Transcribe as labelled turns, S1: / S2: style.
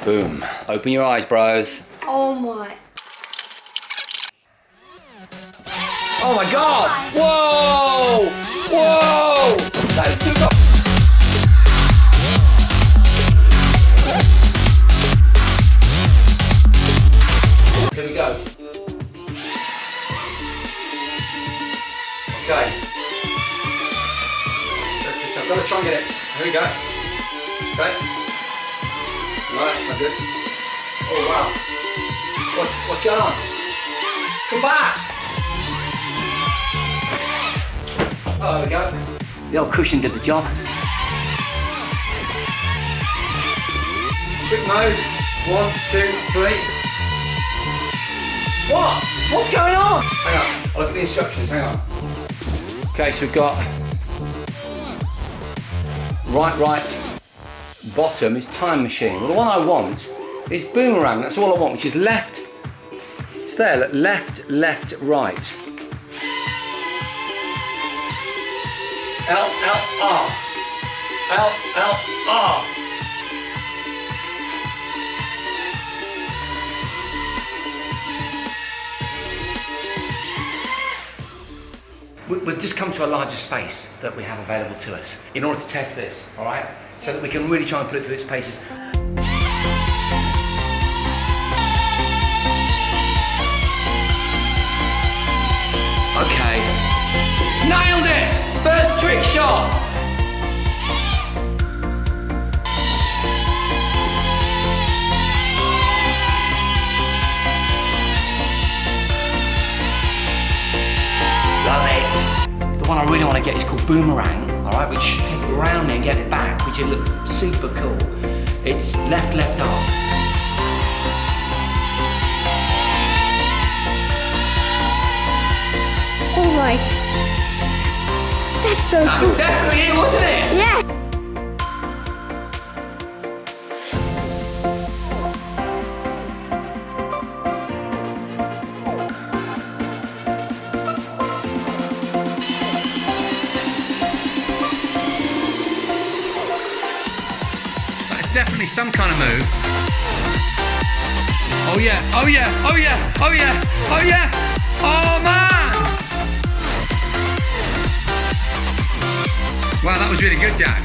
S1: Boom. Open your eyes, bros.
S2: Oh my.
S1: Oh my God! Whoa! Whoa! That is too good. Here we go. Okay. I'm gonna try and get it. Here we go. Okay. Right, that's good. Oh wow. What's going on? Come back! Oh, there we go. The old cushion did the job. Trick mode. 1, 2, 3. What? What's going on? Hang on. I'll look at the instructions. Hang on. Okay, so we've got right, bottom is time machine. Well, the one I want is boomerang. That's all I want, which is left. It's there. Left, right. L, R. L, R. We've just come to a larger space that we have available to us in order to test this, all right? So that we can really try and put it through its paces. Okay. Nailed it! First trick shot! Love it. The one I really want to get is called boomerang, all right, which should take it around me and get it back, which would look super cool. It's left arm.
S2: Oh my. That's so
S1: That
S2: cool.
S1: was definitely it, wasn't it?
S2: Yeah.
S1: Definitely some kind of move. Oh yeah, oh yeah, oh yeah, oh yeah, oh yeah, oh man! Wow, that was really good, Jack.